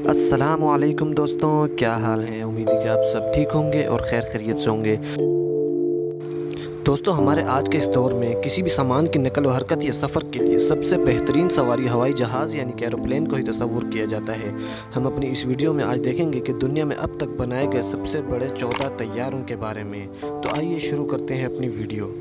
अस्सलामुअलैकुम दोस्तों, क्या हाल है। उम्मीद है कि आप सब ठीक होंगे और खैर खैरियत से होंगे। दोस्तों, हमारे आज के इस दौर में किसी भी सामान की नकल व हरकत या सफ़र के लिए सबसे बेहतरीन सवारी हवाई जहाज़ यानी कि एरोप्लेन को ही तस्वुर किया जाता है। हम अपनी इस वीडियो में आज देखेंगे कि दुनिया में अब तक बनाए गए सबसे बड़े 14 तैयारों के बारे में। तो आइए शुरू करते हैं अपनी वीडियो।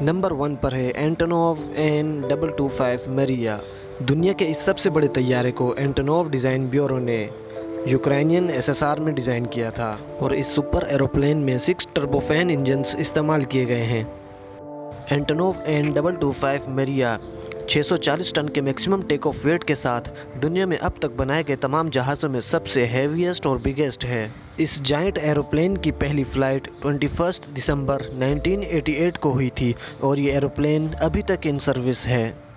नंबर 1 पर है एंटोनोव AN-225 मरिया। दुनिया के इस सबसे बड़े तैयारे को एंटोनोव डिज़ाइन ब्यूरो ने यूक्रेनियन SSR में डिज़ाइन किया था और इस सुपर एरोप्लेन में 6 टर्बोफैन इंजन्स इस्तेमाल किए गए हैं। एंटोनोव AN-225 मरिया 640 टन के मैक्सिमम टेक ऑफ वेट के साथ दुनिया में अब तक बनाए गए तमाम जहाज़ों में सबसे हैवीएस्ट और बिगेस्ट है। इस जायंट एरोप्लेन की पहली फ़्लाइट 21 दिसंबर 1988 को हुई थी और ये एरोप्लेन अभी तक इन सर्विस है।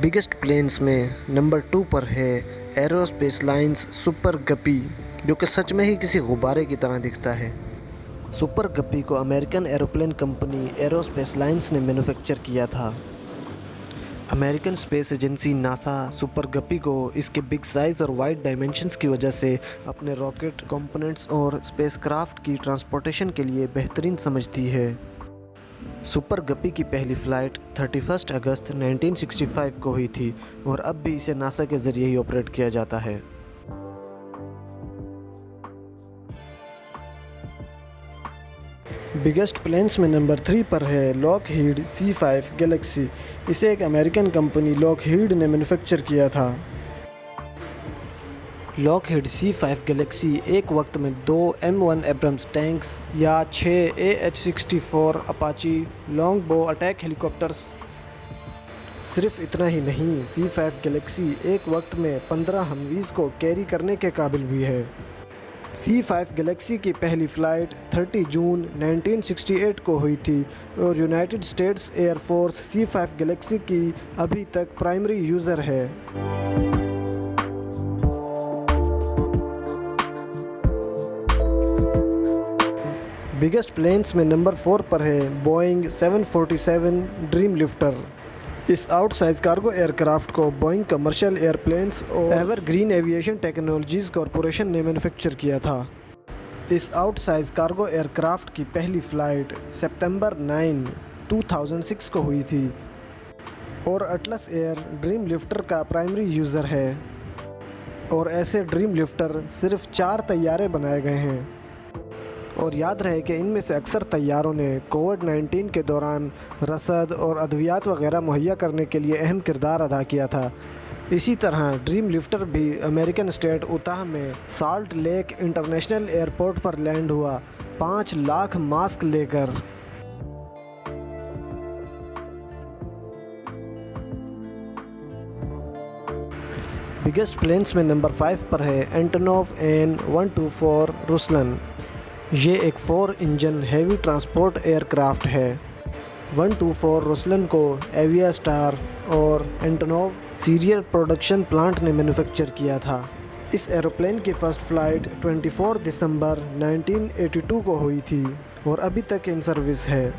बिगेस्ट प्लेन्स में नंबर 2 पर है एरोस्पेस लाइन्स सुपर गप्पी, जो कि सच में ही किसी गुब्बारे की तरह दिखता है। सुपर गप्पी को American aeroplane company aerospace lines ने मैन्युफैक्चर किया था। American space agency NASA super guppy को इसके बिग साइज़ और वाइड डायमेंशंस की वजह से अपने रॉकेट कंपोनेंट्स और स्पेसक्राफ्ट की ट्रांसपोर्टेशन के लिए बेहतरीन समझती है। सुपर गप्पी की पहली फ़्लाइट 31 अगस्त 1965 को हुई थी और अब भी इसे नासा के ज़रिए ही ऑपरेट किया जाता है। बिगेस्ट प्लेन्स में नंबर 3 पर है लॉकहीड C5 गैलेक्सी। इसे एक अमेरिकन कंपनी लॉकहीड ने मैन्युफैक्चर किया था। लॉकहीड C5 गैलेक्सी एक वक्त में 2 M1 एब्रम्स टैंक्स या 6 AH-64 अपाची लॉन्ग बो अटैक हेलीकॉप्टर्स। सिर्फ इतना ही नहीं, C5 गैलेक्सी एक वक्त में 15 हमवीज़ को कैरी करने के काबिल भी है। C5 गैलेक्सी की पहली फ़्लाइट 30 जून 1968 को हुई थी और United states air force C5 Galaxy की अभी तक प्राइमरी यूज़र है। बिगेस्ट प्लेन्स में नंबर 4 पर है बोइंग 747 ड्रीम लिफ्टर। इस आउटसाइज कार्गो एयरक्राफ्ट को बोइंग कमर्शियल एयरप्लेन्स और एवरग्रीन एविएशन टेक्नोलॉजीज़ कॉरपोरेशन ने मैन्युफैक्चर किया था। इस आउटसाइज कार्गो एयरक्राफ्ट की पहली फ़्लाइट सितंबर 9, 2006 को हुई थी और अटलस एयर ड्रीम लिफ्टर का प्राइमरी यूज़र है और ऐसे ड्रीम लिफ्टर सिर्फ 4 तैयारे बनाए गए हैं। और याद रहे कि इनमें से अक्सर तैयारों ने कोविड-19 के दौरान रसद और अद्वियात वगैरह मुहैया करने के लिए अहम किरदार अदा किया था। इसी तरह ड्रीम लिफ्टर भी अमेरिकन स्टेट उताह में साल्ट लेक इंटरनेशनल एयरपोर्ट पर लैंड हुआ 5 लाख मास्क लेकर। बिगेस्ट प्लेन्स में नंबर 5 पर है एंटोनोव AN-124 रुसलन। ये एक 4 इंजन हैवी ट्रांसपोर्ट एयरक्राफ्ट है। 124 रुसलन को एवियास्टार और एंटोनोव सीरियल प्रोडक्शन प्लांट ने मैन्युफैक्चर किया था। इस एरोप्लेन की फ़र्स्ट फ़्लाइट 24 दिसंबर 1982 को हुई थी और अभी तक इन सर्विस है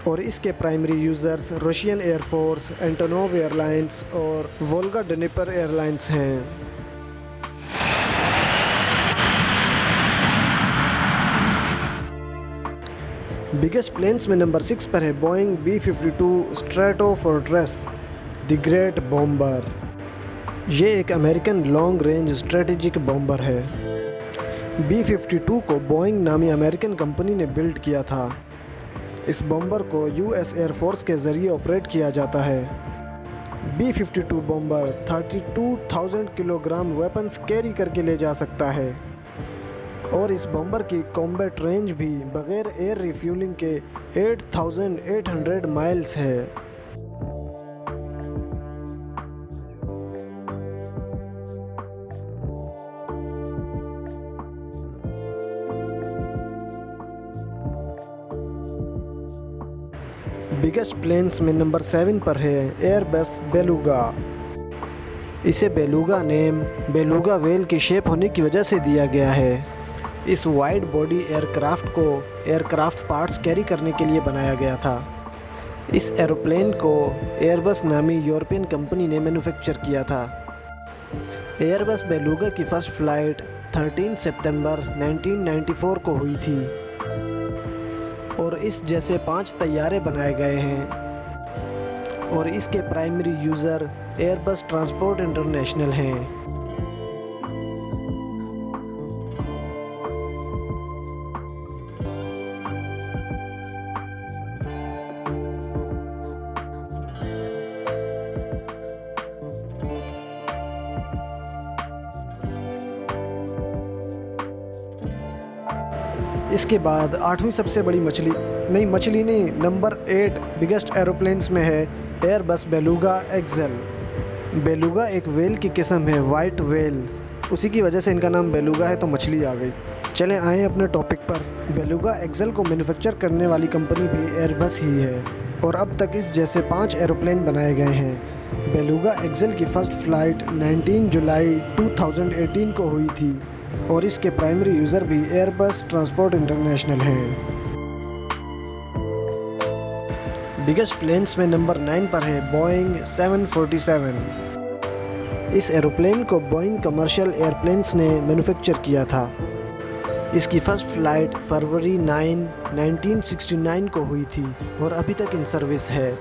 और इसके primary users Russian air force, Antonov airlines और वोल्गा डनिपर एयरलाइंस हैं। बिगेस्ट प्लेन्स में नंबर 6 पर है Boeing B-52 Stratofortress the great bomber. ये एक American long range strategic bomber है। B-52 को बोइंग नामी अमेरिकन कंपनी ने बिल्ड किया था। इस बॉम्बर को US एयरफोर्स के ज़रिए ऑपरेट किया जाता है। B-52 bomber 32,000 kilogram weapons carry करके ले जा सकता है और इस बॉम्बर की कॉम्बैट रेंज भी बग़ैर एयर रिफ्यूलिंग के 8,800 माइल्स है। बिगेस्ट प्लेन्स में नंबर 7 पर है एयरबस बेलुगा। इसे बेलुगा नेम बेलुगा व्हेल की शेप होने की वजह से दिया गया है। इस वाइड बॉडी एयरक्राफ्ट को एयरक्राफ्ट पार्ट्स कैरी करने के लिए बनाया गया था। इस एरोप्लेन को एयरबस नामी यूरोपियन कंपनी ने मैन्युफैक्चर किया था। एयरबस बेलुगा की फ़र्स्ट फ़्लाइट 13 सितंबर 1994 को हुई थी और इस जैसे 5 तैयारे बनाए गए हैं और इसके primary user Airbus transport international हैं। इसके बाद 8वीं सबसे बड़ी मछली नहीं नंबर 8 बिगेस्ट एरोप्लेन्स में है एयरबस बेलुगा एक्सेल। बेलुगा एक वेल की किस्म है, वाइट वेल, उसी की वजह से इनका नाम बेलुगा है, तो मछली आ गई। चलें आए अपने टॉपिक पर। बेलुगा एक्सेल को मैन्युफैक्चर करने वाली कंपनी भी एयरबस ही है और अब तक इस जैसे 5 एरोप्लेन बनाए गए हैं। बेलुगा एक्सेल की फ़र्स्ट फ़्लाइट 19 जुलाई 2018 को हुई थी और इसके प्राइमरी यूज़र भी एयरबस ट्रांसपोर्ट इंटरनेशनल हैं। बिगेस्ट प्लेन्स में नंबर 9 पर है बोइंग 747। इस एरोप्लेन को बोइंग कमर्शियल एयरप्लेन्स ने मैन्युफैक्चर किया था। इसकी फ़र्स्ट फ़्लाइट फरवरी 9, 1969 को हुई थी और अभी तक इन सर्विस है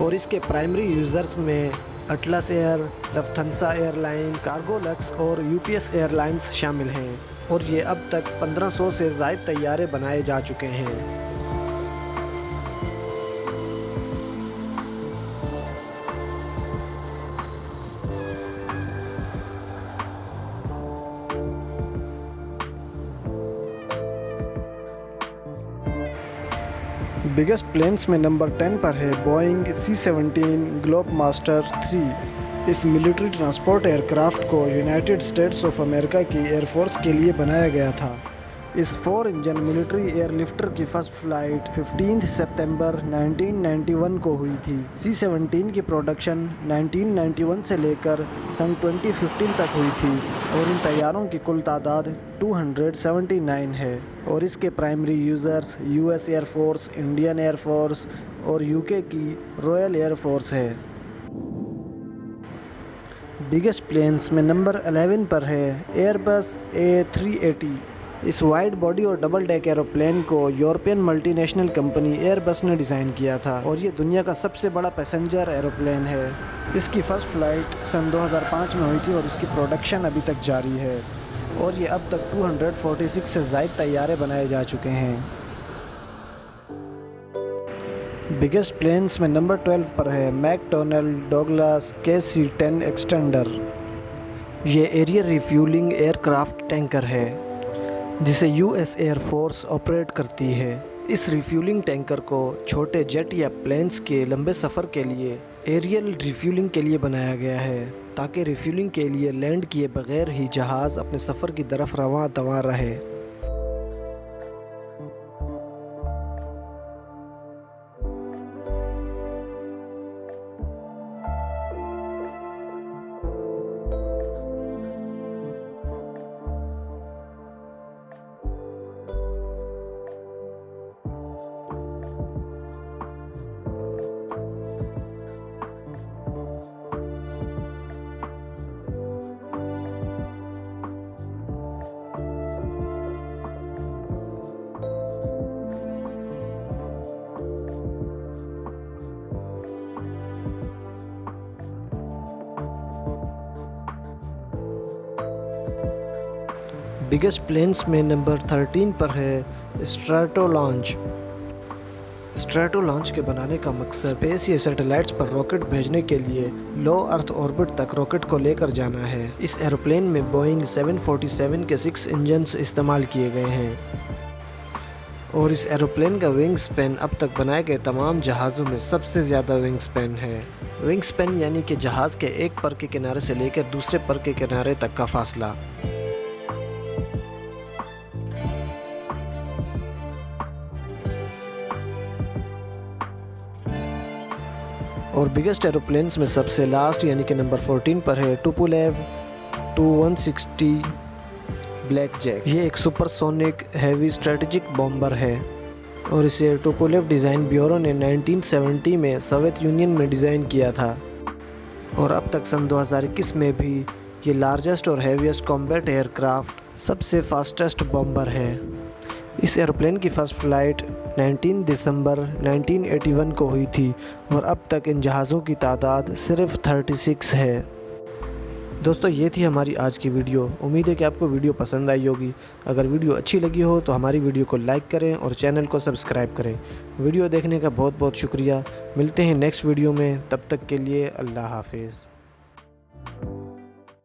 और इसके प्राइमरी यूज़र्स में अटलस एयर, लफ्थांसा एयरलाइंस, कार्गोलक्स और यूपीएस एयरलाइंस शामिल हैं और ये अब तक 1500 से ज़ायद तैयारे बनाए जा चुके हैं। बिगेस्ट प्लेन्स में नंबर 10 पर है बोइंग C-17 ग्लोबमास्टर 3। इस मिलिट्री ट्रांसपोर्ट एयरक्राफ्ट को यूनाइटेड स्टेट्स ऑफ अमेरिका की एयरफोर्स के लिए बनाया गया था। इस 4 इंजन मिलिट्री एयरलिफ्टर की फ़र्स्ट फ़्लाइट 15 सितंबर 1991 को हुई थी। C-17 की प्रोडक्शन 1991 से लेकर सन 2015 तक हुई थी और इन तैयारों की कुल तादाद 279 है और इसके primary users US air force, Indian air force और UK की रॉयल एयरफोर्स है। बिगेस्ट प्लेन्स में नंबर 11 पर है एयरबस A380। इस वाइड बॉडी और डबल डेक एरोप्लेन को यूरोपियन मल्टीनेशनल कंपनी एयरबस ने डिज़ाइन किया था और ये दुनिया का सबसे बड़ा पैसेंजर एरोप्लेन है। इसकी फ़र्स्ट फ़्लाइट सन 2005 में हुई थी और इसकी प्रोडक्शन अभी तक जारी है और ये अब तक 246 से ज़ायद तैयारे बनाए जा चुके हैं। बिगेस्ट प्लेन्स में नंबर 12 पर है मैकडॉनल्ड डगलस KC-10 एक्सटेंडर। ये एरियल रिफ्यूलिंग एयरक्राफ्ट टैंकर है जिसे US एयरफोर्स ऑपरेट करती है। इस रिफ्यूलिंग टैंकर को छोटे जेट या प्लेन्स के लंबे सफ़र के लिए एरियल रिफ्यूलिंग के लिए बनाया गया है ताकि रिफ्यूलिंग के लिए लैंड किए बगैर ही जहाज़ अपने सफ़र की तरफ रवां दवां रहे। बिगेस्ट प्लेन्स में नंबर 13 पर है स्ट्रैटो लॉन्च। स्ट्रैटो लॉन्च के बनाने का मकसद स्पेस या सैटेलाइट्स पर रॉकेट भेजने के लिए लो अर्थ ऑर्बिट तक रॉकेट को लेकर जाना है। इस एरोप्लेन में बोइंग 747 के 6 इंजन्स इस्तेमाल किए गए हैं और इस एरोप्लेन का विंग स्पैन अब तक बनाए गए तमाम जहाज़ों में सबसे ज़्यादा विंग स्पैन है। विंग स्पैन यानी कि जहाज़ के एक पर के किनारे से लेकर दूसरे पर के किनारे तक का फासला। और बिगेस्ट एरोप्लेन्स में सबसे लास्ट यानी कि नंबर 14 पर है टुपोलेव Tu-160 ब्लैक जैक। ये एक सुपरसोनिक हैवी स्ट्रेटेजिक बॉम्बर है और इसे टुपोलेव डिज़ाइन ब्यूरो ने 1970 में सोवियत यूनियन में डिज़ाइन किया था और अब तक सन 2021 में भी ये लार्जेस्ट और हैवीएस्ट कॉम्बैट एयरक्राफ्ट सबसे फास्टेस्ट बॉम्बर है। इस एरोप्लेन की फ़र्स्ट फ़्लाइट 19 दिसंबर 1981 को हुई थी और अब तक इन जहाज़ों की तादाद सिर्फ 36 है। दोस्तों ये थी हमारी आज की वीडियो। उम्मीद है कि आपको वीडियो पसंद आई होगी। अगर वीडियो अच्छी लगी हो तो हमारी वीडियो को लाइक करें और चैनल को सब्सक्राइब करें। वीडियो देखने का बहुत बहुत शुक्रिया। मिलते हैं नेक्स्ट वीडियो में, तब तक के लिए अल्लाह हाफिज़।